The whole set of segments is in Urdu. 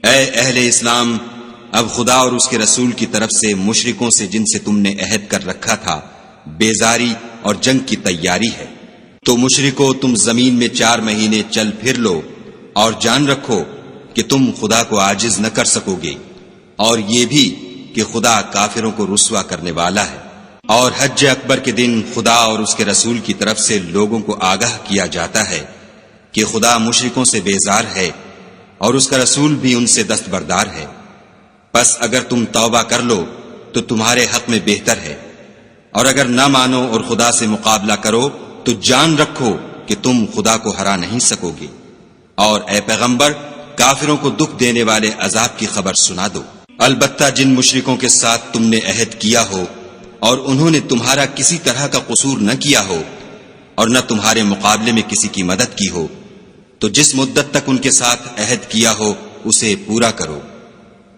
اے اہل اسلام، اب خدا اور اس کے رسول کی طرف سے مشرکوں سے جن سے تم نے عہد کر رکھا تھا بیزاری اور جنگ کی تیاری ہے۔ تو مشرکو، تم زمین میں 4 مہینے چل پھر لو اور جان رکھو کہ تم خدا کو عاجز نہ کر سکو گے، اور یہ بھی کہ خدا کافروں کو رسوا کرنے والا ہے۔ اور حج اکبر کے دن خدا اور اس کے رسول کی طرف سے لوگوں کو آگاہ کیا جاتا ہے کہ خدا مشرکوں سے بیزار ہے اور اس کا رسول بھی ان سے دستبردار ہے۔ پس اگر تم توبہ کر لو تو تمہارے حق میں بہتر ہے، اور اگر نہ مانو اور خدا سے مقابلہ کرو تو جان رکھو کہ تم خدا کو ہرا نہیں سکو گے۔ اور اے پیغمبر، کافروں کو دکھ دینے والے عذاب کی خبر سنا دو۔ البتہ جن مشرکوں کے ساتھ تم نے عہد کیا ہو اور انہوں نے تمہارا کسی طرح کا قصور نہ کیا ہو اور نہ تمہارے مقابلے میں کسی کی مدد کی ہو، تو جس مدت تک ان کے ساتھ عہد کیا ہو اسے پورا کرو،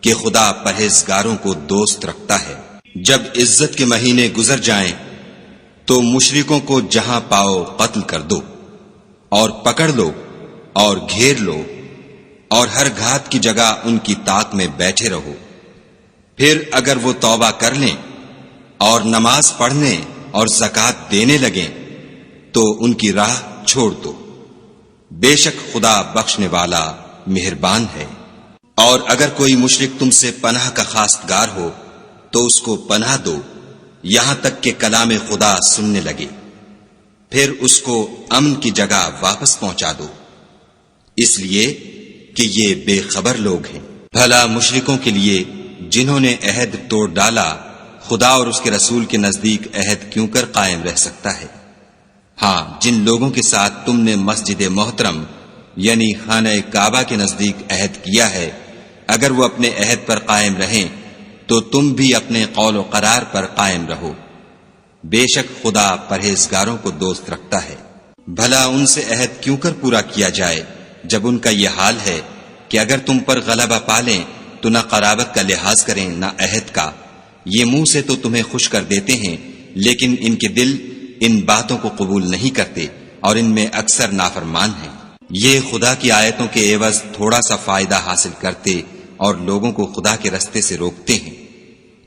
کہ خدا پرہیزگاروں کو دوست رکھتا ہے۔ جب عزت کے مہینے گزر جائیں تو مشرکوں کو جہاں پاؤ قتل کر دو، اور پکڑ لو اور گھیر لو، اور ہر گھات کی جگہ ان کی طاق میں بیٹھے رہو۔ پھر اگر وہ توبہ کر لیں اور نماز پڑھنے اور زکوٰۃ دینے لگیں تو ان کی راہ چھوڑ دو، بے شک خدا بخشنے والا مہربان ہے۔ اور اگر کوئی مشرک تم سے پناہ کا خواستگار ہو تو اس کو پناہ دو یہاں تک کہ کلام خدا سننے لگے، پھر اس کو امن کی جگہ واپس پہنچا دو، اس لیے کہ یہ بے خبر لوگ ہیں۔ بھلا مشرکوں کے لیے جنہوں نے عہد توڑ ڈالا خدا اور اس کے رسول کے نزدیک عہد کیوں کر قائم رہ سکتا ہے؟ ہاں، جن لوگوں کے ساتھ تم نے مسجد محترم یعنی خانہ کعبہ کے نزدیک عہد کیا ہے، اگر وہ اپنے عہد پر قائم رہیں تو تم بھی اپنے قول و قرار پر قائم رہو، بے شک خدا پرہیزگاروں کو دوست رکھتا ہے۔ بھلا ان سے عہد کیوں کر پورا کیا جائے جب ان کا یہ حال ہے کہ اگر تم پر غلبہ پالیں تو نہ قرابت کا لحاظ کریں نہ عہد کا۔ یہ منہ سے تو تمہیں خوش کر دیتے ہیں لیکن ان کے دل ان باتوں کو قبول نہیں کرتے اور ان میں اکثر نافرمان ہیں۔ یہ خدا کی آیتوں کے عوض تھوڑا سا فائدہ حاصل کرتے اور لوگوں کو خدا کے رستے سے روکتے ہیں۔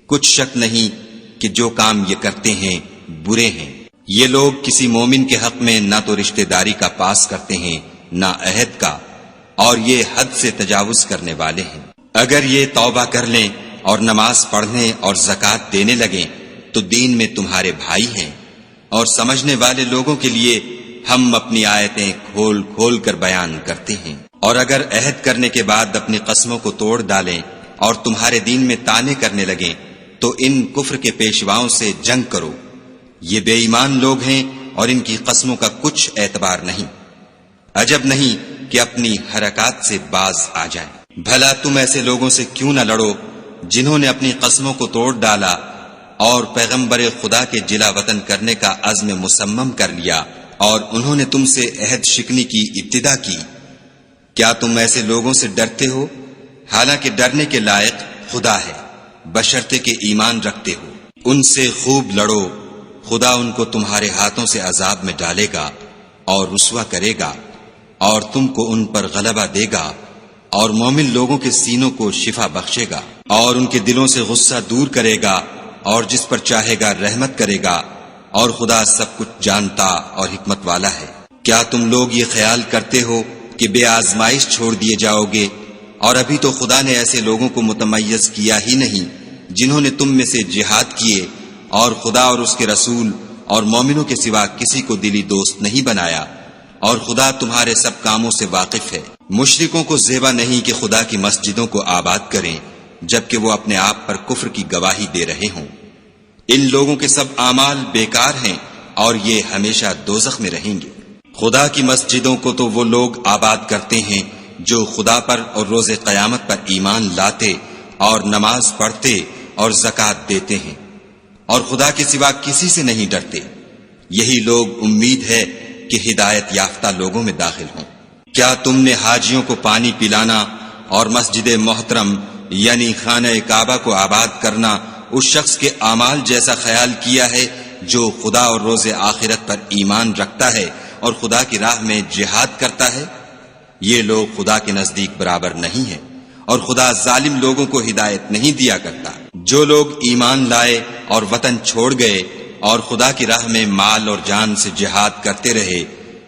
کچھ شک نہیں کہ جو کام یہ کرتے ہیں برے ہیں۔ یہ لوگ کسی مومن کے حق میں نہ تو رشتہ داری کا پاس کرتے ہیں نہ عہد کا، اور یہ حد سے تجاوز کرنے والے ہیں۔ اگر یہ توبہ کر لیں اور نماز پڑھنے اور زکوٰۃ دینے لگیں تو دین میں تمہارے بھائی ہیں، اور سمجھنے والے لوگوں کے لیے ہم اپنی آیتیں کھول کھول کر بیان کرتے ہیں۔ اور اگر عہد کرنے کے بعد اپنی قسموں کو توڑ ڈالیں اور تمہارے دین میں طعنے کرنے لگیں تو ان کفر کے پیشواؤں سے جنگ کرو، یہ بے ایمان لوگ ہیں اور ان کی قسموں کا کچھ اعتبار نہیں۔ عجب نہیں کہ اپنی حرکات سے باز آ جائیں۔ بھلا تم ایسے لوگوں سے کیوں نہ لڑو جنہوں نے اپنی قسموں کو توڑ ڈالا اور پیغمبر خدا کے جلا وطن کرنے کا عزم مصمم کر لیا، اور انہوں نے تم سے عہد شکنی کی ابتدا کی۔ کیا تم ایسے لوگوں سے ڈرتے ہو؟ حالانکہ ڈرنے کے لائق خدا ہے، بشرطے کہ ایمان رکھتے ہو۔ ان سے خوب لڑو، خدا ان کو تمہارے ہاتھوں سے عذاب میں ڈالے گا اور رسوا کرے گا، اور تم کو ان پر غلبہ دے گا، اور مومن لوگوں کے سینوں کو شفا بخشے گا، اور ان کے دلوں سے غصہ دور کرے گا، اور جس پر چاہے گا رحمت کرے گا، اور خدا سب کچھ جانتا اور حکمت والا ہے۔ کیا تم لوگ یہ خیال کرتے ہو کہ بے آزمائش چھوڑ دیے جاؤ گے؟ اور ابھی تو خدا نے ایسے لوگوں کو متمیز کیا ہی نہیں جنہوں نے تم میں سے جہاد کیے اور خدا اور اس کے رسول اور مومنوں کے سوا کسی کو دلی دوست نہیں بنایا، اور خدا تمہارے سب کاموں سے واقف ہے۔ مشرکوں کو زیبا نہیں کہ خدا کی مسجدوں کو آباد کریں جبکہ وہ اپنے آپ پر کفر کی گواہی دے رہے ہوں۔ ان لوگوں کے سب اعمال بیکار ہیں اور یہ ہمیشہ دوزخ میں رہیں گے۔ خدا کی مسجدوں کو تو وہ لوگ آباد کرتے ہیں جو خدا پر اور روز قیامت پر ایمان لاتے اور نماز پڑھتے اور زکوٰۃ دیتے ہیں، اور خدا کے سوا کسی سے نہیں ڈرتے۔ یہی لوگ امید ہے کہ ہدایت یافتہ لوگوں میں داخل ہوں۔ کیا تم نے حاجیوں کو پانی پلانا اور مسجد محترم یعنی خانہ کعبہ کو آباد کرنا اس شخص کے اعمال جیسا خیال کیا ہے جو خدا اور روز آخرت پر ایمان رکھتا ہے اور خدا کی راہ میں جہاد کرتا ہے؟ یہ لوگ خدا کے نزدیک برابر نہیں ہیں، اور خدا ظالم لوگوں کو ہدایت نہیں دیا کرتا۔ جو لوگ ایمان لائے اور وطن چھوڑ گئے اور خدا کی راہ میں مال اور جان سے جہاد کرتے رہے،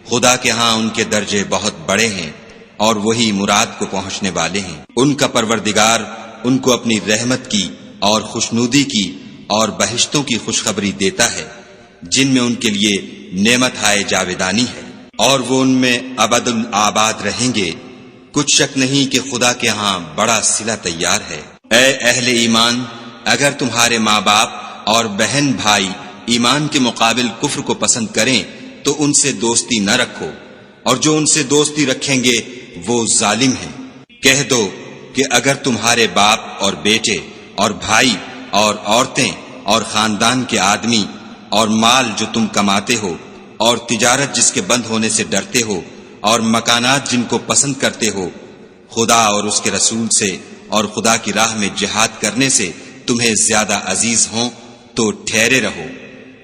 خدا کے ہاں ان کے درجے بہت بڑے ہیں اور وہی مراد کو پہنچنے والے ہیں۔ ان کا پروردگار ان کو اپنی رحمت کی اور خوشنودی کی اور بہشتوں کی خوشخبری دیتا ہے جن میں ان کے لیے نعمت ہائے جاویدانی ہے، اور وہ ان میں ابد الآباد رہیں گے۔ کچھ شک نہیں کہ خدا کے ہاں بڑا صلہ تیار ہے۔ اے اہل ایمان، اگر تمہارے ماں باپ اور بہن بھائی ایمان کے مقابل کفر کو پسند کریں تو ان سے دوستی نہ رکھو، اور جو ان سے دوستی رکھیں گے وہ ظالم ہیں۔ کہہ دو کہ اگر تمہارے باپ اور بیٹے اور بھائی اور عورتیں اور خاندان کے آدمی اور مال جو تم کماتے ہو اور تجارت جس کے بند ہونے سے ڈرتے ہو اور مکانات جن کو پسند کرتے ہو خدا اور اس کے رسول سے اور خدا کی راہ میں جہاد کرنے سے تمہیں زیادہ عزیز ہوں تو ٹھہرے رہو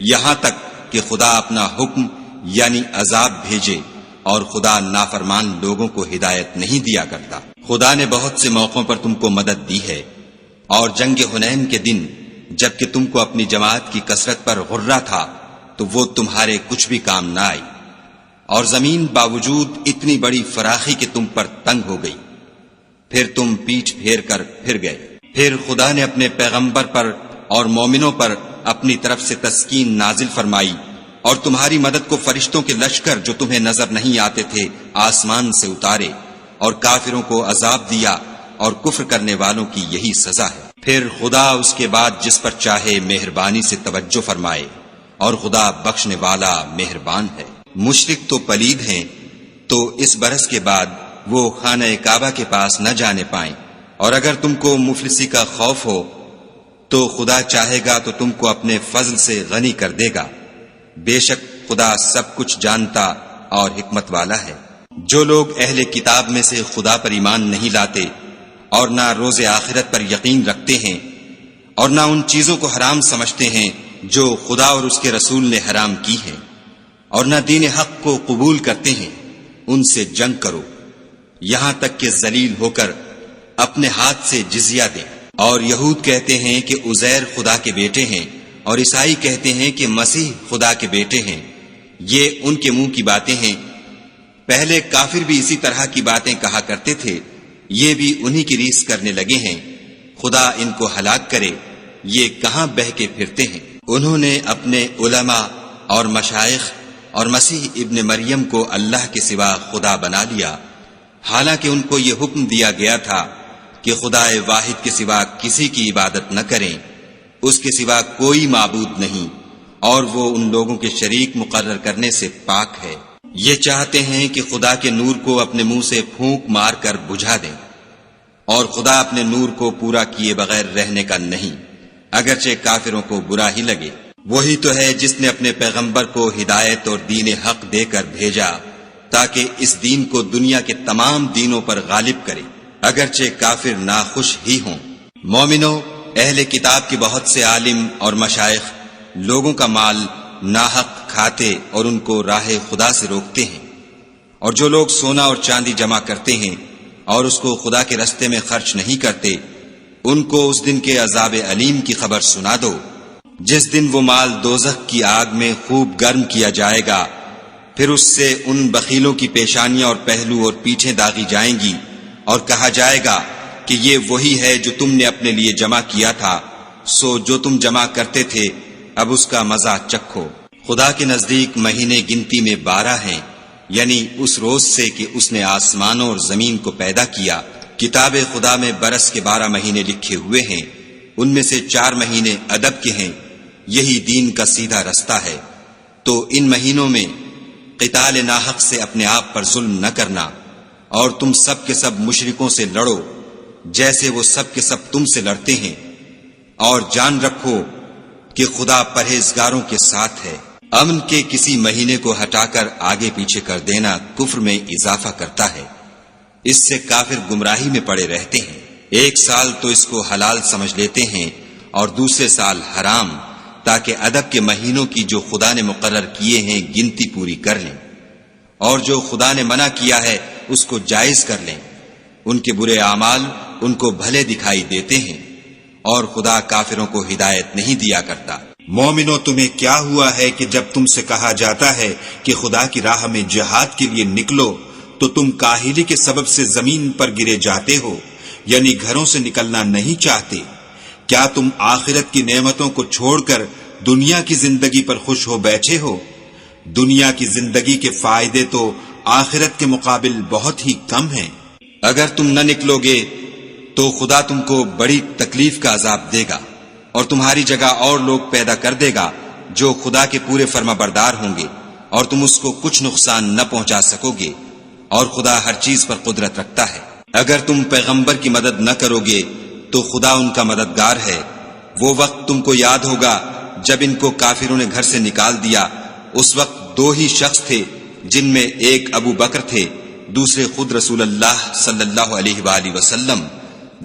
یہاں تک کہ خدا اپنا حکم یعنی عذاب بھیجے، اور خدا نافرمان لوگوں کو ہدایت نہیں دیا کرتا۔ خدا نے بہت سے موقعوں پر تم کو مدد دی ہے، اور جنگ حنین کے دن جبکہ تم کو اپنی جماعت کی کثرت پر غرہ تھا تو وہ تمہارے کچھ بھی کام نہ آئی، اور زمین باوجود اتنی بڑی فراخی کہ تم پر تنگ ہو گئی، پھر تم پیٹھ پھیر کر پھر گئے۔ پھر خدا نے اپنے پیغمبر پر اور مومنوں پر اپنی طرف سے تسکین نازل فرمائی، اور تمہاری مدد کو فرشتوں کے لشکر جو تمہیں نظر نہیں آتے تھے آسمان سے اتارے، اور کافروں کو عذاب دیا، اور کفر کرنے والوں کی یہی سزا ہے۔ پھر خدا اس کے بعد جس پر چاہے مہربانی سے توجہ فرمائے، اور خدا بخشنے والا مہربان ہے۔ مشرک تو پلید ہیں، تو اس برس کے بعد وہ خانہ کعبہ کے پاس نہ جانے پائیں، اور اگر تم کو مفلسی کا خوف ہو تو خدا چاہے گا تو تم کو اپنے فضل سے غنی کر دے گا، بے شک خدا سب کچھ جانتا اور حکمت والا ہے۔ جو لوگ اہل کتاب میں سے خدا پر ایمان نہیں لاتے اور نہ روز آخرت پر یقین رکھتے ہیں اور نہ ان چیزوں کو حرام سمجھتے ہیں جو خدا اور اس کے رسول نے حرام کی ہیں، اور نہ دین حق کو قبول کرتے ہیں، ان سے جنگ کرو یہاں تک کہ ذلیل ہو کر اپنے ہاتھ سے جزیہ دیں۔ اور یہود کہتے ہیں کہ عزیر خدا کے بیٹے ہیں، اور عیسائی کہتے ہیں کہ مسیح خدا کے بیٹے ہیں۔ یہ ان کے منہ کی باتیں ہیں، پہلے کافر بھی اسی طرح کی باتیں کہا کرتے تھے، یہ بھی انہی کی ریس کرنے لگے ہیں۔ خدا ان کو ہلاک کرے، یہ کہاں بہہ کے پھرتے ہیں۔ انہوں نے اپنے علماء اور مشائخ اور مسیح ابن مریم کو اللہ کے سوا خدا بنا لیا، حالانکہ ان کو یہ حکم دیا گیا تھا کہ خدا واحد کے سوا کسی کی عبادت نہ کریں، اس کے سوا کوئی معبود نہیں، اور وہ ان لوگوں کے شریک مقرر کرنے سے پاک ہے۔ یہ چاہتے ہیں کہ خدا کے نور کو اپنے منہ سے پھونک مار کر بجھا دیں، اور خدا اپنے نور کو پورا کیے بغیر رہنے کا نہیں، اگرچہ کافروں کو برا ہی لگے۔ وہی تو ہے جس نے اپنے پیغمبر کو ہدایت اور دین حق دے کر بھیجا تاکہ اس دین کو دنیا کے تمام دینوں پر غالب کرے، اگرچہ کافر ناخوش ہی ہوں۔ مومنو، اہل کتاب کے بہت سے عالم اور مشائخ لوگوں کا مال ناحق کھاتے اور ان کو راہ خدا سے روکتے ہیں، اور جو لوگ سونا اور چاندی جمع کرتے ہیں اور اس کو خدا کے رستے میں خرچ نہیں کرتے، ان کو اس دن کے عذاب علیم کی خبر سنا دو، جس دن وہ مال دوزخ کی آگ میں خوب گرم کیا جائے گا، پھر اس سے ان بخیلوں کی پیشانیاں اور پہلو اور پیٹھیں داغی جائیں گی، اور کہا جائے گا کہ یہ وہی ہے جو تم نے اپنے لیے جمع کیا تھا، سو جو تم جمع کرتے تھے اب اس کا مزہ چکھو۔ خدا کے نزدیک مہینے گنتی میں 12 ہیں، یعنی اس روز سے کہ اس نے آسمانوں اور زمین کو پیدا کیا۔ کتاب خدا میں برس کے 12 مہینے لکھے ہوئے ہیں، ان میں سے 4 مہینے ادب کے ہیں، یہی دین کا سیدھا رستہ ہے۔ تو ان مہینوں میں قتال ناحق سے اپنے آپ پر ظلم نہ کرنا، اور تم سب کے سب مشرکوں سے لڑو جیسے وہ سب کے سب تم سے لڑتے ہیں، اور جان رکھو کہ خدا پرہیزگاروں کے ساتھ ہے۔ امن کے کسی مہینے کو ہٹا کر آگے پیچھے کر دینا کفر میں اضافہ کرتا ہے، اس سے کافر گمراہی میں پڑے رہتے ہیں۔ ایک سال تو اس کو حلال سمجھ لیتے ہیں اور دوسرے سال حرام، تاکہ ادب کے مہینوں کی جو خدا نے مقرر کیے ہیں گنتی پوری کر لیں، اور جو خدا نے منع کیا ہے اس کو جائز کر لیں۔ ان کے برے اعمال ان کو بھلے دکھائی دیتے ہیں، اور خدا کافروں کو ہدایت نہیں دیا کرتا۔ مومنو، تمہیں کیا ہوا ہے کہ جب تم سے کہا جاتا ہے کہ خدا کی راہ میں جہاد کے لیے نکلو تو تم کاہلی کے سبب سے زمین پر گرے جاتے ہو، یعنی گھروں سے نکلنا نہیں چاہتے؟ کیا تم آخرت کی نعمتوں کو چھوڑ کر دنیا کی زندگی پر خوش ہو بیٹھے ہو؟ دنیا کی زندگی کے فائدے تو آخرت کے مقابل بہت ہی کم ہیں۔ اگر تم نہ نکلو گے تو خدا تم کو بڑی تکلیف کا عذاب دے گا، اور تمہاری جگہ اور لوگ پیدا کر دے گا جو خدا کے پورے فرما بردار ہوں گے، اور تم اس کو کچھ نقصان نہ پہنچا سکو گے، اور خدا ہر چیز پر قدرت رکھتا ہے۔ اگر تم پیغمبر کی مدد نہ کرو گے تو خدا ان کا مددگار ہے۔ وہ وقت تم کو یاد ہوگا جب ان کو کافروں نے گھر سے نکال دیا، اس وقت دو ہی شخص تھے، جن میں ایک ابو بکر تھے، دوسرے خود رسول اللہ صلی اللہ علیہ وآلہ وسلم۔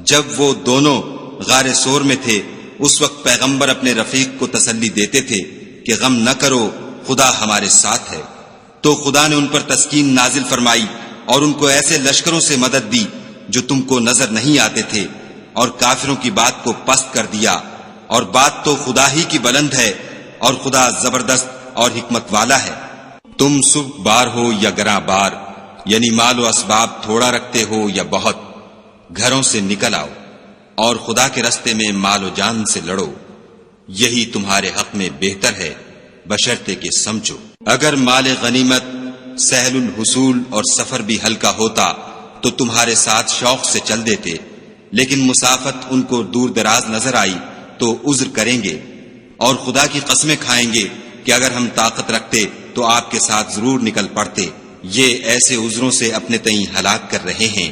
جب وہ دونوں غار سور میں تھے، اس وقت پیغمبر اپنے رفیق کو تسلی دیتے تھے کہ غم نہ کرو، خدا ہمارے ساتھ ہے۔ تو خدا نے ان پر تسکین نازل فرمائی اور ان کو ایسے لشکروں سے مدد دی جو تم کو نظر نہیں آتے تھے، اور کافروں کی بات کو پست کر دیا، اور بات تو خدا ہی کی بلند ہے، اور خدا زبردست اور حکمت والا ہے۔ تم سب بار ہو یا گراں بار، یعنی مال و اسباب تھوڑا رکھتے ہو یا بہت، گھروں سے نکل آؤ اور خدا کے رستے میں مال و جان سے لڑو، یہی تمہارے حق میں بہتر ہے، بشرطے کہ سمجھو۔ اگر مال غنیمت سہل الحصول اور سفر بھی ہلکا ہوتا تو تمہارے ساتھ شوق سے چل دیتے، لیکن مسافت ان کو دور دراز نظر آئی تو عذر کریں گے، اور خدا کی قسمیں کھائیں گے کہ اگر ہم طاقت رکھتے تو آپ کے ساتھ ضرور نکل پڑتے۔ یہ ایسے عذروں سے اپنے تئیں ہلاک کر رہے ہیں،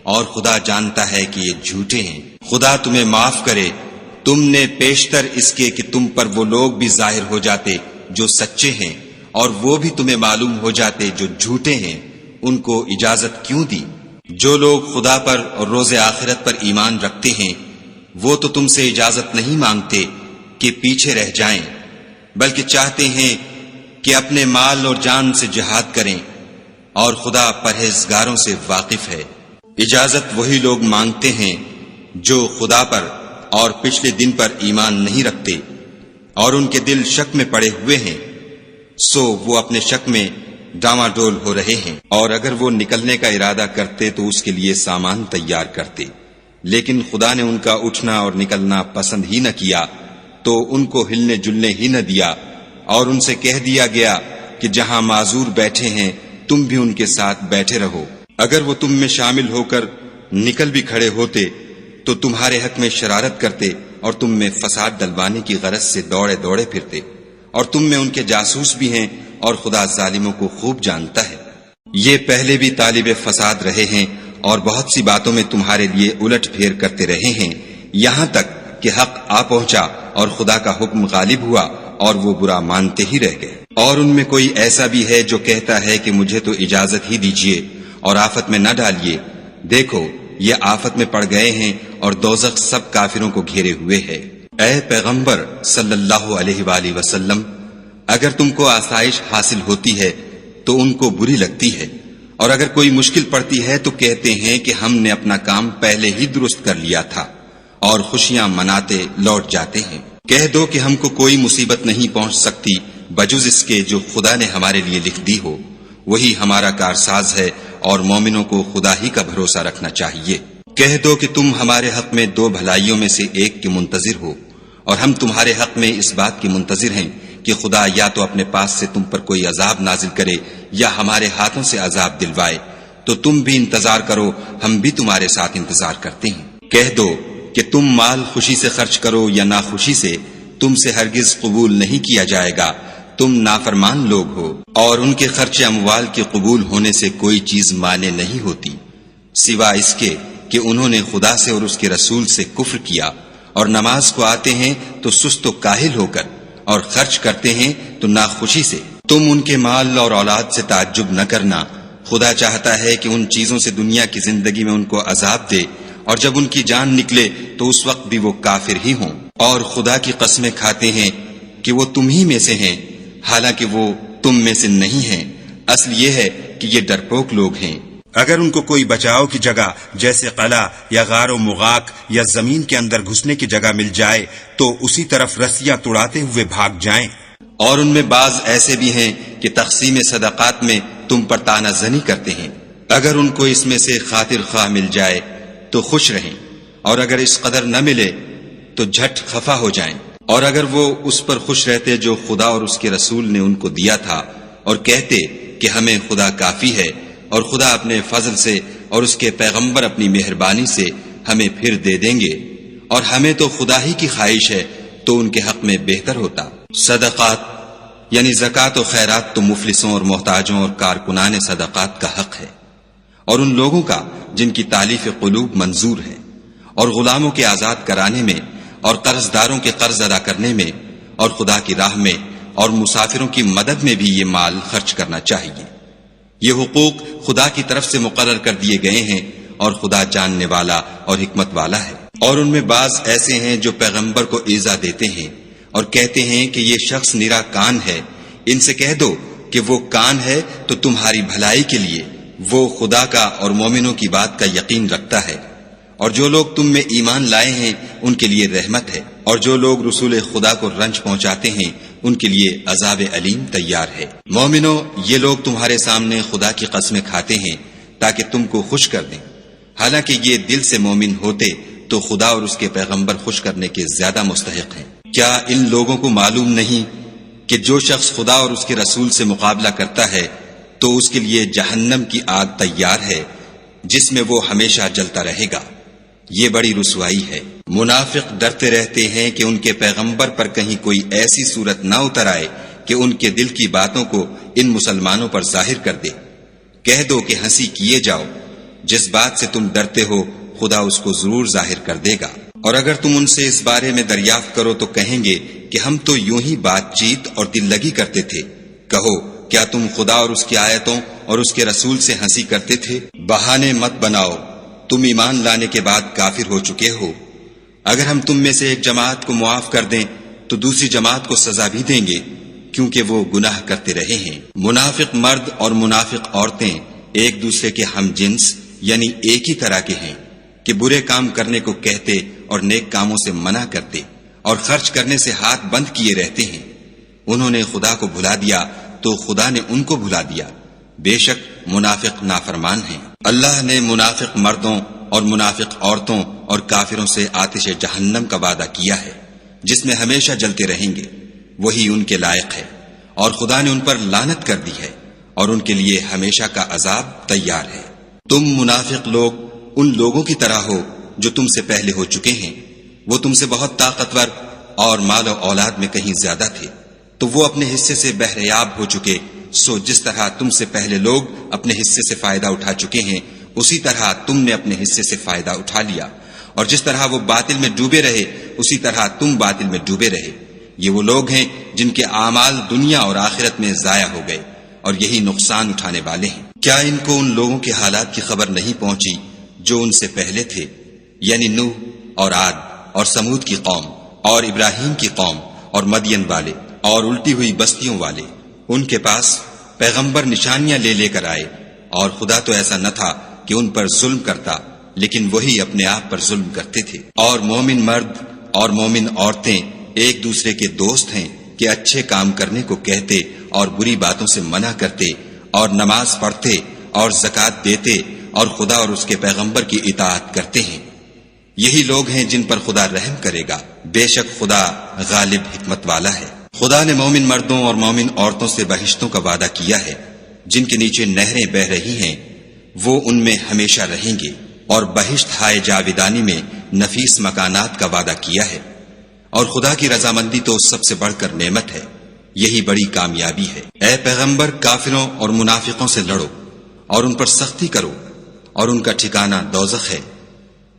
اور خدا جانتا ہے کہ یہ جھوٹے ہیں۔ خدا تمہیں معاف کرے، تم نے پیشتر اس کے کہ تم پر وہ لوگ بھی ظاہر ہو جاتے جو سچے ہیں، اور وہ بھی تمہیں معلوم ہو جاتے جو جھوٹے ہیں، ان کو اجازت کیوں دی؟ جو لوگ خدا پر اور روز آخرت پر ایمان رکھتے ہیں وہ تو تم سے اجازت نہیں مانگتے کہ پیچھے رہ جائیں، بلکہ چاہتے ہیں کہ اپنے مال اور جان سے جہاد کریں، اور خدا پرہیزگاروں سے واقف ہے۔ اجازت وہی لوگ مانگتے ہیں جو خدا پر اور پچھلے دن پر ایمان نہیں رکھتے، اور ان کے دل شک میں پڑے ہوئے ہیں، سو وہ اپنے شک میں ڈاواڈول ہو رہے ہیں۔ اور اگر وہ نکلنے کا ارادہ کرتے تو اس کے لیے سامان تیار کرتے، لیکن خدا نے ان کا اٹھنا اور نکلنا پسند ہی نہ کیا، تو ان کو ہلنے جلنے ہی نہ دیا، اور ان سے کہہ دیا گیا کہ جہاں معذور بیٹھے ہیں تم بھی ان کے ساتھ بیٹھے رہو۔ اگر وہ تم میں شامل ہو کر نکل بھی کھڑے ہوتے تو تمہارے حق میں شرارت کرتے اور تم میں فساد ڈلوانے کی غرض سے دوڑے دوڑے پھرتے، اور تم میں ان کے جاسوس بھی ہیں، اور خدا ظالموں کو خوب جانتا ہے۔ یہ پہلے بھی طالب فساد رہے ہیں اور بہت سی باتوں میں تمہارے لیے الٹ پھیر کرتے رہے ہیں، یہاں تک کہ حق آ پہنچا اور خدا کا حکم غالب ہوا اور وہ برا مانتے ہی رہ گئے۔ اور ان میں کوئی ایسا بھی ہے جو کہتا ہے کہ مجھے تو اجازت ہی دیجیے اور آفت میں نہ ڈالیے، دیکھو یہ آفت میں پڑ گئے ہیں اور دوزخ سب کافروں کو گھیرے ہوئے ہے۔ اے پیغمبر صلی اللہ علیہ وآلہ وسلم، اگر تم کو آسائش حاصل ہوتی ہے تو ان کو بری لگتی ہے، اور اگر کوئی مشکل پڑتی ہے تو کہتے ہیں کہ ہم نے اپنا کام پہلے ہی درست کر لیا تھا، اور خوشیاں مناتے لوٹ جاتے ہیں۔ کہہ دو کہ ہم کو کوئی مصیبت نہیں پہنچ سکتی بجز اس کے جو خدا نے ہمارے لیے لکھ دی ہو، وہی ہمارا کارساز ہے، اور مومنوں کو خدا ہی کا بھروسہ رکھنا چاہیے۔ کہہ دو کہ تم ہمارے حق میں دو بھلائیوں میں سے ایک کے منتظر ہو، اور ہم تمہارے حق میں اس بات کی منتظر ہیں کہ خدا یا تو اپنے پاس سے تم پر کوئی عذاب نازل کرے یا ہمارے ہاتھوں سے عذاب دلوائے، تو تم بھی انتظار کرو، ہم بھی تمہارے ساتھ انتظار کرتے ہیں۔ کہہ دو کہ تم مال خوشی سے خرچ کرو یا ناخوشی سے، تم سے ہرگز قبول نہیں کیا جائے گا، تم نافرمان لوگ ہو۔ اور ان کے خرچ اموال کے قبول ہونے سے کوئی چیز مانے نہیں ہوتی سوا اس کے کہ انہوں نے خدا سے اور اس کے رسول سے کفر کیا، اور نماز کو آتے ہیں تو سست و کاہل ہو کر، اور خرچ کرتے ہیں تو ناخوشی سے۔ تم ان کے مال اور اولاد سے تعجب نہ کرنا، خدا چاہتا ہے کہ ان چیزوں سے دنیا کی زندگی میں ان کو عذاب دے، اور جب ان کی جان نکلے تو اس وقت بھی وہ کافر ہی ہوں، اور خدا کی قسمیں کھاتے ہیں کہ وہ تم ہی میں سے ہیں، حالانکہ وہ تم میں سے نہیں ہیں، اصل یہ ہے کہ یہ ڈرپوک لوگ ہیں۔ اگر ان کو کوئی بچاؤ کی جگہ جیسے قلعہ یا غار و مغاک یا زمین کے اندر گھسنے کی جگہ مل جائے تو اسی طرف رسیاں توڑاتے ہوئے بھاگ جائیں۔ اور ان میں بعض ایسے بھی ہیں کہ تقسیم صدقات میں تم پر طعنہ زنی کرتے ہیں، اگر ان کو اس میں سے خاطر خواہ مل جائے تو خوش رہیں، اور اگر اس قدر نہ ملے تو جھٹ خفا ہو جائیں، اور اگر وہ اس پر خوش رہتے جو خدا اور اس کے رسول نے ان کو دیا تھا، اور کہتے کہ ہمیں خدا کافی ہے، اور خدا اپنے فضل سے اور اس کے پیغمبر اپنی مہربانی سے ہمیں پھر دے دیں گے، اور ہمیں تو خدا ہی کی خواہش ہے، تو ان کے حق میں بہتر ہوتا۔ صدقات یعنی زکوٰۃ و خیرات تو مفلسوں اور محتاجوں اور کارکنان صدقات کا حق ہے، اور ان لوگوں کا جن کی تالیف قلوب منظور ہے، اور غلاموں کے آزاد کرانے میں، اور قرض داروں کے قرض ادا کرنے میں، اور خدا کی راہ میں اور مسافروں کی مدد میں بھی یہ مال خرچ کرنا چاہیے۔ یہ حقوق خدا کی طرف سے مقرر کر دیے گئے ہیں، اور خدا جاننے والا اور حکمت والا ہے۔ اور ان میں بعض ایسے ہیں جو پیغمبر کو ایذا دیتے ہیں اور کہتے ہیں کہ یہ شخص نرا کان ہے، ان سے کہہ دو کہ وہ کان ہے تو تمہاری بھلائی کے لیے، وہ خدا کا اور مومنوں کی بات کا یقین رکھتا ہے، اور جو لوگ تم میں ایمان لائے ہیں ان کے لیے رحمت ہے، اور جو لوگ رسول خدا کو رنج پہنچاتے ہیں ان کے لیے عذاب علیم تیار ہے۔ مومنو، یہ لوگ تمہارے سامنے خدا کی قسمیں کھاتے ہیں تاکہ تم کو خوش کر دیں، حالانکہ یہ دل سے مومن ہوتے تو خدا اور اس کے پیغمبر خوش کرنے کے زیادہ مستحق ہیں۔ کیا ان لوگوں کو معلوم نہیں کہ جو شخص خدا اور اس کے رسول سے مقابلہ کرتا ہے تو اس کے لیے جہنم کی آگ تیار ہے جس میں وہ ہمیشہ جلتا رہے گا، یہ بڑی رسوائی ہے۔ منافق ڈرتے رہتے ہیں کہ ان کے پیغمبر پر کہیں کوئی ایسی صورت نہ اتر آئے کہ ان کے دل کی باتوں کو ان مسلمانوں پر ظاہر کر دے۔ کہہ دو کہ ہنسی کیے جاؤ، جس بات سے تم ڈرتے ہو خدا اس کو ضرور ظاہر کر دے گا، اور اگر تم ان سے اس بارے میں دریافت کرو تو کہیں گے کہ ہم تو یوں ہی بات چیت اور دل لگی کرتے تھے۔ کہو، کیا تم خدا اور اس کی آیتوں اور اس کے رسول سے ہنسی کرتے تھے؟ بہانے مت بناؤ، تم ایمان لانے کے بعد کافر ہو چکے ہو۔ اگر ہم تم میں سے ایک جماعت کو معاف کر دیں تو دوسری جماعت کو سزا بھی دیں گے، کیونکہ وہ گناہ کرتے رہے ہیں۔ منافق مرد اور منافق عورتیں ایک دوسرے کے ہم جنس یعنی ایک ہی طرح کے ہیں کہ برے کام کرنے کو کہتے اور نیک کاموں سے منع کرتے اور خرچ کرنے سے ہاتھ بند کیے رہتے ہیں۔ انہوں نے خدا کو بھلا دیا تو خدا نے ان کو بھلا دیا، بے شک منافق نافرمان ہیں۔ اللہ نے منافق مردوں اور منافق عورتوں اور کافروں سے آتش جہنم کا وعدہ کیا ہے جس میں ہمیشہ جلتے رہیں گے، وہی ان کے لائق ہے، اور خدا نے ان پر لعنت کر دی ہے اور ان کے لیے ہمیشہ کا عذاب تیار ہے۔ تم منافق لوگ ان لوگوں کی طرح ہو جو تم سے پہلے ہو چکے ہیں، وہ تم سے بہت طاقتور اور مال و اولاد میں کہیں زیادہ تھے، تو وہ اپنے حصے سے بہریاب ہو چکے۔ سو جس طرح تم سے پہلے لوگ اپنے حصے سے فائدہ اٹھا چکے ہیں، اسی طرح تم نے اپنے حصے سے فائدہ اٹھا لیا، اور جس طرح وہ باطل میں ڈوبے رہے اسی طرح تم باطل میں ڈوبے رہے۔ یہ وہ لوگ ہیں جن کے اعمال دنیا اور آخرت میں ضائع ہو گئے، اور یہی نقصان اٹھانے والے ہیں۔ کیا ان کو ان لوگوں کے حالات کی خبر نہیں پہنچی جو ان سے پہلے تھے، یعنی نوح اور عاد اور سمود کی قوم اور ابراہیم کی قوم اور مدین والے اور الٹی ہوئی بستیوں والے؟ ان کے پاس پیغمبر نشانیاں لے لے کر آئے، اور خدا تو ایسا نہ تھا کہ ان پر ظلم کرتا، لیکن وہی اپنے آپ پر ظلم کرتے تھے۔ اور مومن مرد اور مومن عورتیں ایک دوسرے کے دوست ہیں کہ اچھے کام کرنے کو کہتے اور بری باتوں سے منع کرتے، اور نماز پڑھتے اور زکوٰۃ دیتے اور خدا اور اس کے پیغمبر کی اطاعت کرتے ہیں۔ یہی لوگ ہیں جن پر خدا رحم کرے گا، بے شک خدا غالب حکمت والا ہے۔ خدا نے مومن مردوں اور مومن عورتوں سے بہشتوں کا وعدہ کیا ہے جن کے نیچے نہریں بہہ رہی ہیں، وہ ان میں ہمیشہ رہیں گے، اور بہشت ہائے جاویدانی میں نفیس مکانات کا وعدہ کیا ہے، اور خدا کی رضامندی تو سب سے بڑھ کر نعمت ہے، یہی بڑی کامیابی ہے۔ اے پیغمبر، کافروں اور منافقوں سے لڑو اور ان پر سختی کرو، اور ان کا ٹھکانہ دوزخ ہے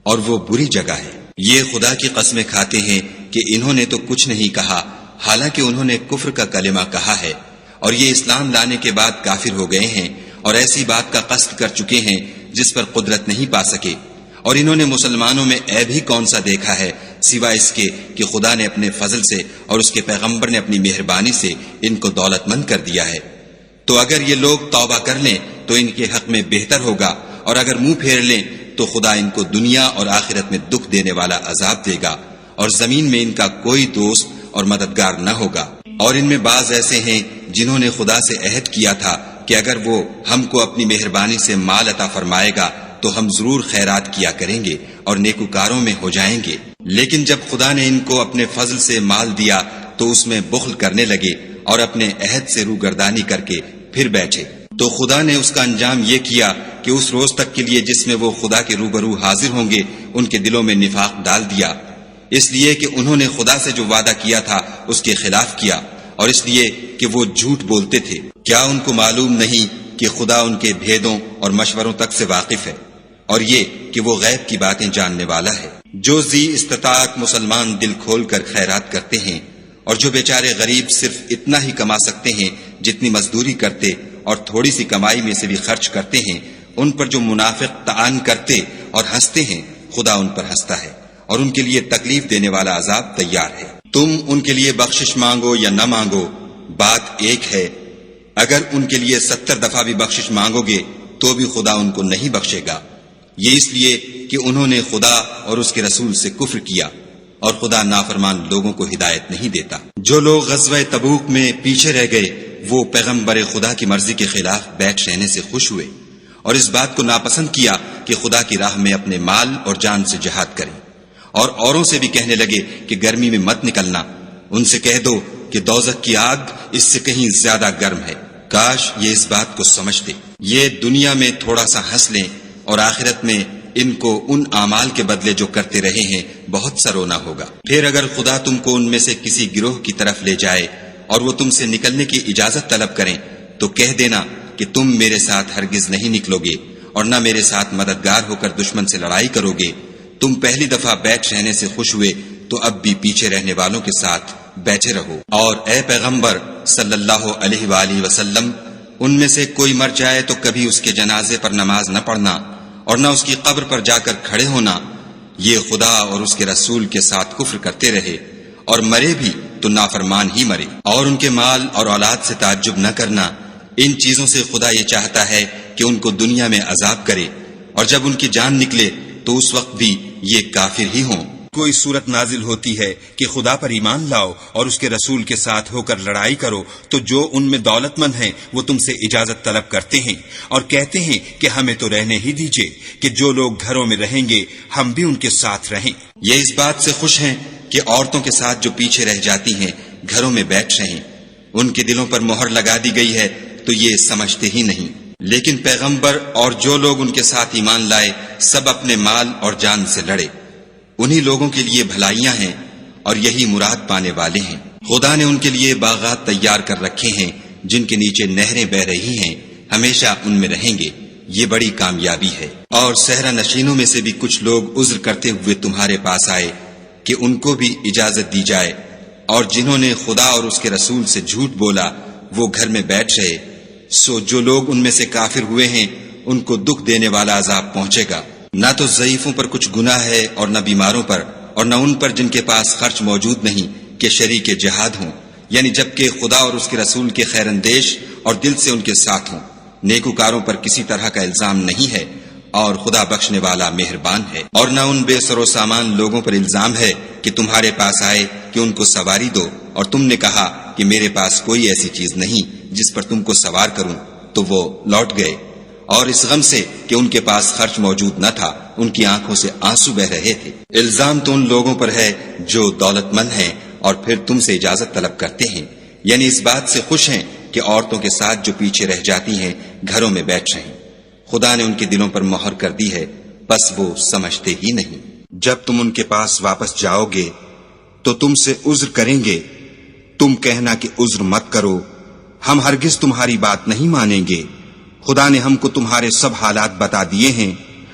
اور وہ بری جگہ ہے۔ یہ خدا کی قسمیں کھاتے ہیں کہ انہوں نے تو کچھ نہیں کہا، حالانکہ انہوں نے کفر کا کلمہ کہا ہے، اور یہ اسلام لانے کے بعد کافر ہو گئے ہیں اور ایسی بات کا قصد کر چکے ہیں جس پر قدرت نہیں پا سکے۔ اور انہوں نے مسلمانوں میں عیب ہی کون سا دیکھا ہے سوائے اس کے کہ خدا نے اپنے فضل سے اور اس کے پیغمبر نے اپنی مہربانی سے ان کو دولت مند کر دیا ہے۔ تو اگر یہ لوگ توبہ کر لیں تو ان کے حق میں بہتر ہوگا، اور اگر منہ پھیر لیں تو خدا ان کو دنیا اور آخرت میں دکھ دینے والا عذاب دے گا، اور زمین میں ان کا کوئی دوست اور مددگار نہ ہوگا۔ اور ان میں بعض ایسے ہیں جنہوں نے خدا سے عہد کیا تھا کہ اگر وہ ہم کو اپنی مہربانی سے مال عطا فرمائے گا تو ہم ضرور خیرات کیا کریں گے اور نیکوکاروں میں ہو جائیں گے، لیکن جب خدا نے ان کو اپنے فضل سے مال دیا تو اس میں بخل کرنے لگے اور اپنے عہد سے روگردانی کر کے پھر بیٹھے، تو خدا نے اس کا انجام یہ کیا کہ اس روز تک کے لیے جس میں وہ خدا کے روبرو حاضر ہوں گے ان کے دلوں میں نفاق ڈال دیا، اس لیے کہ انہوں نے خدا سے جو وعدہ کیا تھا اس کے خلاف کیا، اور اس لیے کہ وہ جھوٹ بولتے تھے۔ کیا ان کو معلوم نہیں کہ خدا ان کے بھیدوں اور مشوروں تک سے واقف ہے، اور یہ کہ وہ غیب کی باتیں جاننے والا ہے؟ جو ذی استطاعت مسلمان دل کھول کر خیرات کرتے ہیں، اور جو بیچارے غریب صرف اتنا ہی کما سکتے ہیں جتنی مزدوری کرتے اور تھوڑی سی کمائی میں سے بھی خرچ کرتے ہیں، ان پر جو منافق طعن کرتے اور ہنستے ہیں، خدا ان پر ہنستا ہے اور ان کے لیے تکلیف دینے والا عذاب تیار ہے۔ تم ان کے لیے بخشش مانگو یا نہ مانگو، بات ایک ہے۔ اگر ان کے لیے 70 دفعہ بھی بخشش مانگو گے تو بھی خدا ان کو نہیں بخشے گا، یہ اس لیے کہ انہوں نے خدا اور اس کے رسول سے کفر کیا، اور خدا نافرمان لوگوں کو ہدایت نہیں دیتا۔ جو لوگ غزوہ تبوک میں پیچھے رہ گئے وہ پیغمبر خدا کی مرضی کے خلاف بیٹھ رہنے سے خوش ہوئے، اور اس بات کو ناپسند کیا کہ خدا کی راہ میں اپنے مال اور جان سے جہاد کریں، اور اوروں سے بھی کہنے لگے کہ گرمی میں مت نکلنا۔ ان سے کہہ دو کہ دوزخ کی آگ اس سے کہیں زیادہ گرم ہے۔ کاش یہ اس بات کو سمجھتے۔ یہ دنیا میں تھوڑا سا ہنس لیں اور آخرت میں ان کو ان اعمال کے بدلے جو کرتے رہے ہیں بہت سا رونا ہوگا۔ پھر اگر خدا تم کو ان میں سے کسی گروہ کی طرف لے جائے اور وہ تم سے نکلنے کی اجازت طلب کریں تو کہہ دینا کہ تم میرے ساتھ ہرگز نہیں نکلو گے اور نہ میرے ساتھ مددگار ہو کر دشمن سے لڑائی کرو گے۔ تم پہلی دفعہ بیٹھ رہنے سے خوش ہوئے تو اب بھی پیچھے رہنے والوں کے ساتھ بیٹھے رہو۔ اور اے پیغمبر صلی اللہ علیہ وآلہ وسلم، ان میں سے کوئی مر جائے تو کبھی اس کے جنازے پر نماز نہ پڑھنا اور نہ اس کی قبر پر جا کر کھڑے ہونا، یہ خدا اور اس کے رسول کے ساتھ کفر کرتے رہے، اور مرے بھی تو نافرمان ہی مرے۔ اور ان کے مال اور اولاد سے تعجب نہ کرنا، ان چیزوں سے خدا یہ چاہتا ہے کہ ان کو دنیا میں عذاب کرے، اور جب ان کی جان نکلے تو اس وقت بھی یہ کافر ہی ہوں۔ کوئی صورت نازل ہوتی ہے کہ خدا پر ایمان لاؤ اور اس کے رسول کے ساتھ ہو کر لڑائی کرو، تو جو ان میں دولت مند ہیں وہ تم سے اجازت طلب کرتے ہیں اور کہتے ہیں کہ ہمیں تو رہنے ہی دیجئے، کہ جو لوگ گھروں میں رہیں گے ہم بھی ان کے ساتھ رہیں۔ یہ اس بات سے خوش ہیں کہ عورتوں کے ساتھ جو پیچھے رہ جاتی ہیں گھروں میں بیٹھ رہیں، ان کے دلوں پر مہر لگا دی گئی ہے تو یہ سمجھتے ہی نہیں۔ لیکن پیغمبر اور جو لوگ ان کے ساتھ ایمان لائے سب اپنے مال اور جان سے لڑے، انہی لوگوں کے لیے بھلائیاں ہیں اور یہی مراد پانے والے ہیں۔ خدا نے ان کے لیے باغات تیار کر رکھے ہیں جن کے نیچے نہریں بہ رہی ہیں، ہمیشہ ان میں رہیں گے، یہ بڑی کامیابی ہے۔ اور صحرا نشینوں میں سے بھی کچھ لوگ عذر کرتے ہوئے تمہارے پاس آئے کہ ان کو بھی اجازت دی جائے، اور جنہوں نے خدا اور اس کے رسول سے جھوٹ بولا وہ گھر میں بیٹھ رہے، سو جو لوگ ان میں سے کافر ہوئے ہیں ان کو دکھ دینے والا عذاب پہنچے گا۔ نہ تو ضعیفوں پر کچھ گناہ ہے اور نہ بیماروں پر، اور نہ ان پر جن کے پاس خرچ موجود نہیں کہ شریک جہاد ہوں، یعنی جبکہ خدا اور اس کے رسول کے خیر اندیش اور دل سے ان کے ساتھ ہوں۔ نیکوکاروں پر کسی طرح کا الزام نہیں ہے، اور خدا بخشنے والا مہربان ہے۔ اور نہ ان بے سر و سامان لوگوں پر الزام ہے کہ تمہارے پاس آئے کہ ان کو سواری دو، اور تم نے کہا کہ میرے پاس کوئی ایسی چیز نہیں جس پر تم کو سوار کروں، تو وہ لوٹ گئے، اور اس غم سے کہ ان کے پاس خرچ موجود نہ تھا ان کی آنکھوں سے آنسو بہ رہے تھے۔ الزام تو ان لوگوں پر ہے جو دولت مند ہیں اور پھر تم سے اجازت طلب کرتے ہیں، یعنی اس بات سے خوش ہیں کہ عورتوں کے ساتھ جو پیچھے رہ جاتی ہیں گھروں میں بیٹھ رہیں۔ خدا نے ان کے دلوں پر مہر کر دی ہے، بس وہ سمجھتے ہی نہیں۔ جب تم ان کے پاس واپس جاؤ گے تو تم سے عذر کریں گے، تم کہنا کہ عذر مت کرو، ہم ہرگز تمہاری بات نہیں مانیں گے۔ خدا نے ہم کو تمہارے سب حالات بتا دیے ہیں،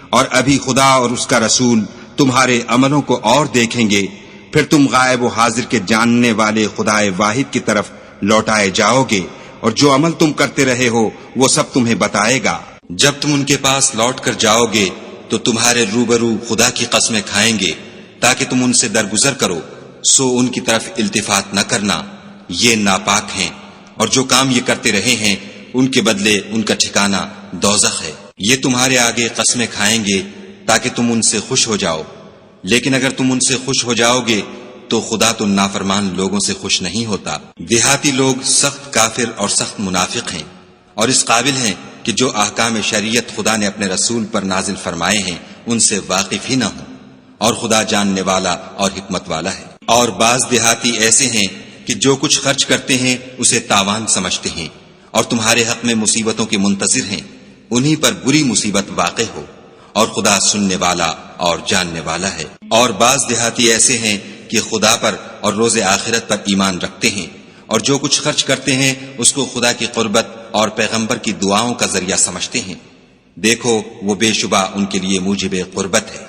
اور ابھی خدا اور اس کا رسول تمہارے عملوں کو اور دیکھیں گے، پھر تم غائب و حاضر کے جاننے والے خدا واحد کی طرف لوٹائے جاؤ گے، اور جو عمل تم کرتے رہے ہو وہ سب تمہیں بتائے گا۔ جب تم ان کے پاس لوٹ کر جاؤ گے تو تمہارے روبرو خدا کی قسمیں کھائیں گے تاکہ تم ان سے درگزر کرو، سو ان کی طرف التفات نہ کرنا، یہ ناپاک ہیں، اور جو کام یہ کرتے رہے ہیں ان کے بدلے ان کا ٹھکانہ دوزخ ہے۔ یہ تمہارے آگے قسمیں کھائیں گے تاکہ تم ان سے خوش ہو جاؤ، لیکن اگر تم ان سے خوش ہو جاؤ گے تو خدا تو نافرمان لوگوں سے خوش نہیں ہوتا۔ دیہاتی لوگ سخت کافر اور سخت منافق ہیں، اور اس قابل ہیں کہ جو احکام شریعت خدا نے اپنے رسول پر نازل فرمائے ہیں ان سے واقف ہی نہ ہوں، اور خدا جاننے والا اور حکمت والا ہے۔ اور بعض دیہاتی ایسے ہیں کہ جو کچھ خرچ کرتے ہیں اسے تاوان سمجھتے ہیں، اور تمہارے حق میں مصیبتوں کے منتظر ہیں، انہی پر بری مصیبت واقع ہو، اور خدا سننے والا اور جاننے والا ہے۔ اور بعض دیہاتی ایسے ہیں کہ خدا پر اور روز آخرت پر ایمان رکھتے ہیں، اور جو کچھ خرچ کرتے ہیں اس کو خدا کی قربت اور پیغمبر کی دعاؤں کا ذریعہ سمجھتے ہیں۔ دیکھو وہ بے شبہ ان کے لیے موجب قربت ہے،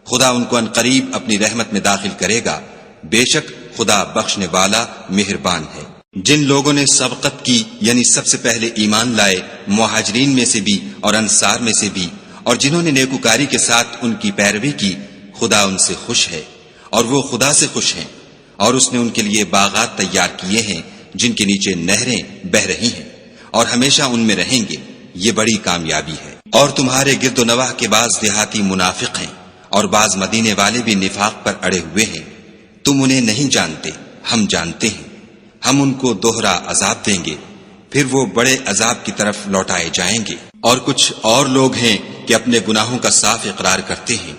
خدا ان کو عنقریب اپنی رحمت میں داخل کرے گا، بے شک خدا بخشنے والا مہربان ہے۔ جن لوگوں نے سبقت کی یعنی سب سے پہلے ایمان لائے، مہاجرین میں سے بھی اور انصار میں سے بھی، اور جنہوں نے نیکوکاری کے ساتھ ان کی پیروی کی، خدا ان سے خوش ہے اور وہ خدا سے خوش ہیں، اور اس نے ان کے لیے باغات تیار کیے ہیں جن کے نیچے نہریں بہہ رہی ہیں، اور ہمیشہ ان میں رہیں گے، یہ بڑی کامیابی ہے۔ اور تمہارے گرد و نواح کے بعض دیہاتی منافق ہیں، اور بعض مدینے والے بھی نفاق پر اڑے ہوئے ہیں، تم انہیں نہیں جانتے، ہم جانتے ہیں، ہم ان کو دوہرا عذاب دیں گے، پھر وہ بڑے عذاب کی طرف لوٹائے جائیں گے۔ اور کچھ اور لوگ ہیں کہ اپنے گناہوں کا صاف اقرار کرتے ہیں،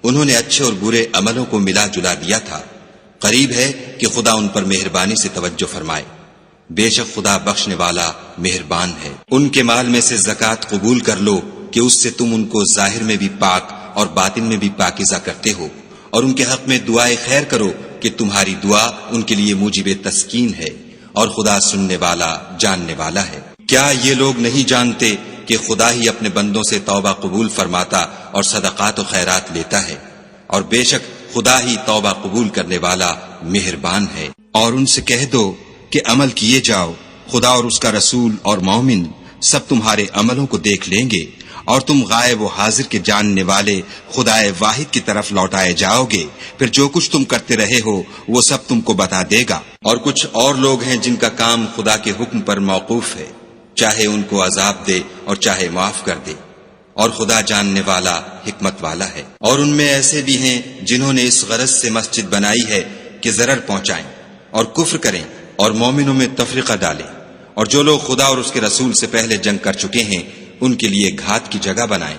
انہوں نے اچھے اور برے عملوں کو ملا جلا دیا تھا، قریب ہے کہ خدا ان پر مہربانی سے توجہ فرمائے، بے شک خدا بخشنے والا مہربان ہے۔ ان کے مال میں سے زکوٰۃ قبول کر لو کہ اس سے تم ان کو ظاہر میں بھی پاک اور باطن میں بھی پاکیزہ کرتے ہو، اور ان کے حق میں دعائے خیر کرو کہ تمہاری دعا ان کے لیے موجب تسکین ہے، اور خدا سننے والا جاننے والا ہے۔ کیا یہ لوگ نہیں جانتے کہ خدا ہی اپنے بندوں سے توبہ قبول فرماتا اور صدقات و خیرات لیتا ہے، اور بے شک خدا ہی توبہ قبول کرنے والا مہربان ہے۔ اور ان سے کہہ دو کہ عمل کیے جاؤ، خدا اور اس کا رسول اور مومن سب تمہارے عملوں کو دیکھ لیں گے، اور تم غائب و حاضر کے جاننے والے خدا واحد کی طرف لوٹائے جاؤ گے، پھر جو کچھ تم کرتے رہے ہو وہ سب تم کو بتا دے گا۔ اور کچھ اور لوگ ہیں جن کا کام خدا کے حکم پر موقوف ہے، چاہے ان کو عذاب دے اور چاہے معاف کر دے، اور خدا جاننے والا حکمت والا ہے۔ اور ان میں ایسے بھی ہیں جنہوں نے اس غرض سے مسجد بنائی ہے کہ ضرر پہنچائیں اور کفر کریں اور مومنوں میں تفرقہ ڈالیں، اور جو لوگ خدا اور اس کے رسول سے پہلے جنگ کر چکے ہیں ان کے لیے گھات کی جگہ بنائیں،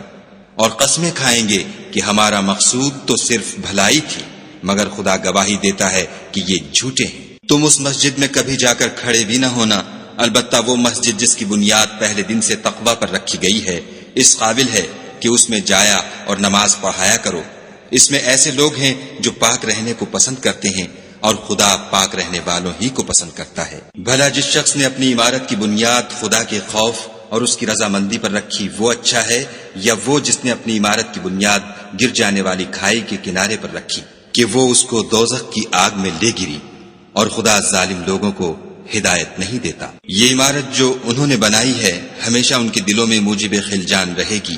اور قسمیں کھائیں گے کہ ہمارا مقصود تو صرف بھلائی تھی، مگر خدا گواہی دیتا ہے کہ یہ جھوٹے ہیں۔ تم اس مسجد میں کبھی جا کر کھڑے بھی نہ ہونا، البتہ وہ مسجد جس کی بنیاد پہلے دن سے تقوی پر رکھی گئی ہے اس قابل ہے کہ اس میں جایا اور نماز پڑھایا کرو۔ اس میں ایسے لوگ ہیں جو پاک رہنے کو پسند کرتے ہیں، اور خدا پاک رہنے والوں ہی کو پسند کرتا ہے۔ بھلا جس شخص نے اپنی عمارت کی بنیاد خدا کے خوف اور اس کی رضامندی پر رکھی وہ اچھا ہے، یا وہ جس نے اپنی عمارت کی بنیاد گر جانے والی کھائی کے کنارے پر رکھی کہ وہ اس کو دوزخ کی آگ میں لے گری، اور خدا ظالم لوگوں کو ہدایت نہیں دیتا۔ یہ عمارت جو انہوں نے بنائی ہے ہمیشہ ان کے دلوں میں موجب خلجان رہے گی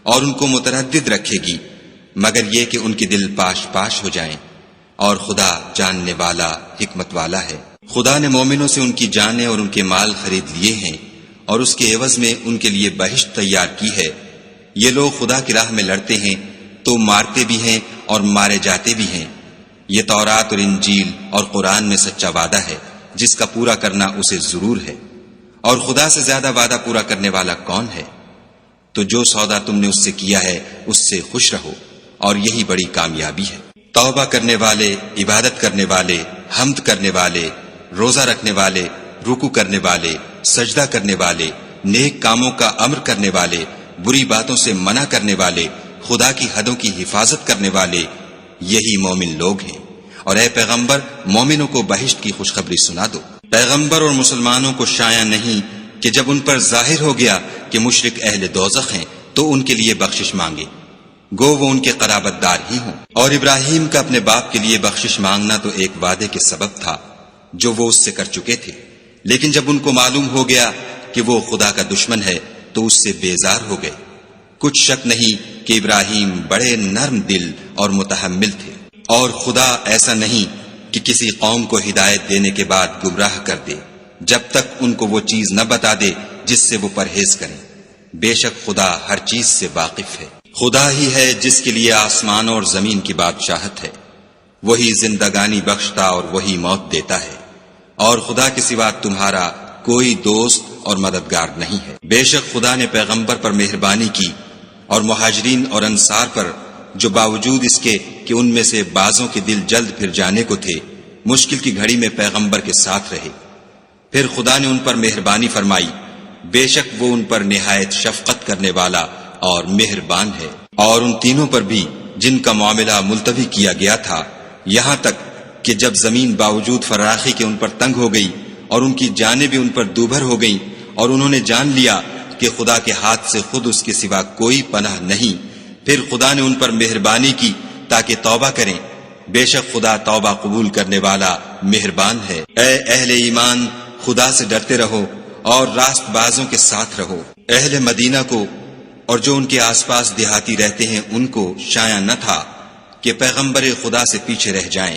اور ان کو متردد رکھے گی، مگر یہ کہ ان کے دل پاش پاش ہو جائیں، اور خدا جاننے والا حکمت والا ہے۔ خدا نے مومنوں سے ان کی جانیں اور ان کے مال خرید لیے ہیں، اور اس کے عوض میں ان کے لیے بہشت تیار کی ہے۔ یہ لوگ خدا کی راہ میں لڑتے ہیں تو مارتے بھی ہیں اور مارے جاتے بھی ہیں۔ یہ تورات اور انجیل اور قرآن میں سچا وعدہ ہے جس کا پورا کرنا اسے ضرور ہے، اور خدا سے زیادہ وعدہ پورا کرنے والا کون ہے؟ تو جو سودا تم نے اس سے کیا ہے اس سے خوش رہو، اور یہی بڑی کامیابی ہے۔ توبہ کرنے والے، عبادت کرنے والے، حمد کرنے والے، روزہ رکھنے والے، رکوع کرنے والے، سجدہ کرنے والے، نیک کاموں کا امر کرنے والے، بری باتوں سے منع کرنے والے، خدا کی حدوں کی حفاظت کرنے والے، یہی مومن لوگ ہیں۔ اور اے پیغمبر مومنوں کو بہشت کی خوشخبری سنا دو۔ پیغمبر اور مسلمانوں کو شایع نہیں کہ جب ان پر ظاہر ہو گیا کہ مشرک اہل دوزخ ہیں تو ان کے لیے بخشش مانگے، گو وہ ان کے قرابت دار ہی ہوں۔ اور ابراہیم کا اپنے باپ کے لیے بخشش مانگنا تو ایک وعدے کے سبب تھا جو وہ اس سے کر چکے تھے، لیکن جب ان کو معلوم ہو گیا کہ وہ خدا کا دشمن ہے تو اس سے بیزار ہو گئے۔ کچھ شک نہیں کہ ابراہیم بڑے نرم دل اور متحمل تھے، اور خدا ایسا نہیں کہ کسی قوم کو ہدایت دینے کے بعد گمراہ کر دے جب تک ان کو وہ چیز نہ بتا دے جس سے وہ پرہیز کریں۔ بے شک خدا ہر چیز سے واقف ہے۔ خدا ہی ہے جس کے لیے آسمانوں اور زمین کی بادشاہت ہے، وہی زندگانی بخشتا اور وہی موت دیتا ہے، اور خدا کے سوا تمہارا کوئی دوست اور مددگار نہیں ہے۔ بے شک خدا نے پیغمبر پر مہربانی کی اور مہاجرین اور انصار پر، جو باوجود اس کے کہ ان میں سے بعضوں کے دل جلد پھر جانے کو تھے، مشکل کی گھڑی میں پیغمبر کے ساتھ رہے۔ پھر خدا نے ان پر مہربانی فرمائی، بے شک وہ ان پر نہایت شفقت کرنے والا اور مہربان ہے۔ اور ان تینوں پر بھی جن کا معاملہ ملتوی کیا گیا تھا، یہاں تک کہ جب زمین باوجود فراخی کے ان پر تنگ ہو گئی اور ان کی جانیں بھی ان پر دوبھر ہو گئیں، اور انہوں نے جان لیا کہ خدا کے ہاتھ سے خود اس کے سوا کوئی پناہ نہیں، پھر خدا نے ان پر مہربانی کی تاکہ توبہ کریں۔ بے شک خدا توبہ قبول کرنے والا مہربان ہے۔ اے اہل ایمان، خدا سے ڈرتے رہو اور راست بازوں کے ساتھ رہو۔ اہل مدینہ کو اور جو ان کے آس پاس دیہاتی رہتے ہیں ان کو شایع نہ تھا کہ پیغمبر خدا سے پیچھے رہ جائیں،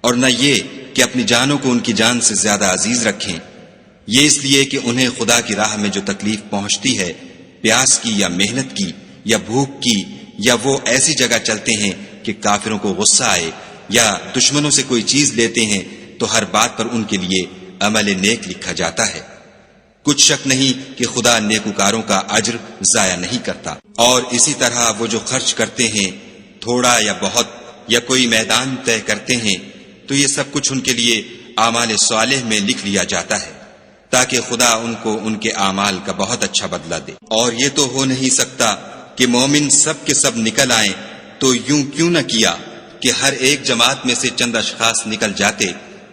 اور نہ یہ کہ اپنی جانوں کو ان کی جان سے زیادہ عزیز رکھیں، یہ اس لیے کہ انہیں خدا کی راہ میں جو تکلیف پہنچتی ہے، پیاس کی یا محنت کی یا بھوک کی، یا وہ ایسی جگہ چلتے ہیں کہ کافروں کو غصہ آئے، یا دشمنوں سے کوئی چیز لیتے ہیں، تو ہر بات پر ان کے لیے عمل نیک لکھا جاتا ہے۔ کچھ شک نہیں کہ خدا نیکوکاروں کا اجر ضائع نہیں کرتا۔ اور اسی طرح وہ جو خرچ کرتے ہیں، تھوڑا یا بہت، یا کوئی میدان طے کرتے ہیں، تو یہ سب کچھ ان کے لیے اعمال صالح میں لکھ لیا جاتا ہے، تاکہ خدا ان کو ان کے اعمال کا بہت اچھا بدلہ دے۔ اور یہ تو ہو نہیں سکتا کہ مومن سب کے سب نکل آئیں، تو یوں کیوں نہ کیا کہ ہر ایک جماعت میں سے چند اشخاص نکل جاتے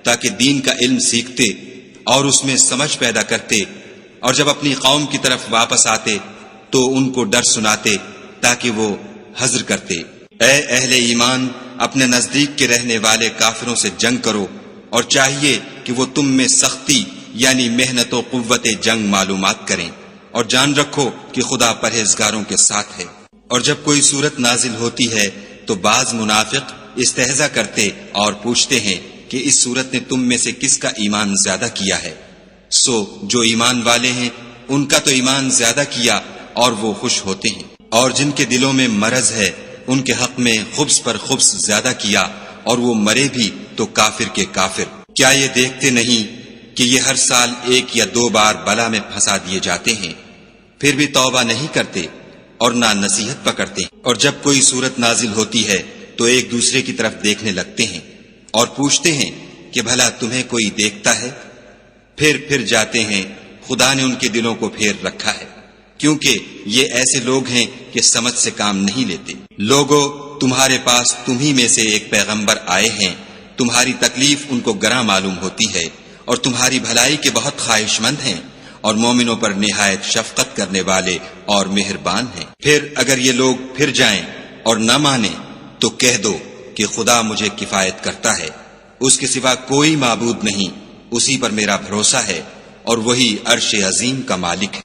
تاکہ دین کا علم سیکھتے اور اس میں سمجھ پیدا کرتے، اور جب اپنی قوم کی طرف واپس آتے تو ان کو ڈر سناتے تاکہ وہ حذر کرتے۔ اے اہل ایمان، اپنے نزدیک کے رہنے والے کافروں سے جنگ کرو، اور چاہیے کہ وہ تم میں سختی یعنی محنت و قوت جنگ معلومات کریں، اور جان رکھو کہ خدا پرہیزگاروں کے ساتھ ہے۔ اور جب کوئی صورت نازل ہوتی ہے تو بعض منافق استہزا کرتے اور پوچھتے ہیں کہ اس صورت نے تم میں سے کس کا ایمان زیادہ کیا ہے؟ سو جو ایمان والے ہیں ان کا تو ایمان زیادہ کیا اور وہ خوش ہوتے ہیں، اور جن کے دلوں میں مرض ہے ان کے حق میں خبث پر خبث زیادہ کیا، اور وہ مرے بھی تو کافر کے کافر۔ کیا یہ دیکھتے نہیں کہ یہ ہر سال 1 یا 2 بار بلا میں پھنسا دیے جاتے ہیں، پھر بھی توبہ نہیں کرتے اور نہ نصیحت پکڑتے ہیں؟ اور جب کوئی صورت نازل ہوتی ہے تو ایک دوسرے کی طرف دیکھنے لگتے ہیں اور پوچھتے ہیں کہ بھلا تمہیں کوئی دیکھتا ہے؟ پھر جاتے ہیں، خدا نے ان کے دلوں کو پھیر رکھا ہے، کیونکہ یہ ایسے لوگ ہیں کہ سمجھ سے کام نہیں لیتے۔ لوگو، تمہارے پاس تمہیں میں سے ایک پیغمبر آئے ہیں، تمہاری تکلیف ان کو گراں معلوم ہوتی ہے، اور تمہاری بھلائی کے بہت خواہش مند ہیں، اور مومنوں پر نہایت شفقت کرنے والے اور مہربان ہیں۔ پھر اگر یہ لوگ پھر جائیں اور نہ مانیں تو کہہ دو کہ خدا مجھے کفایت کرتا ہے، اس کے سوا کوئی معبود نہیں، اسی پر میرا بھروسہ ہے، اور وہی عرش عظیم کا مالک ہے۔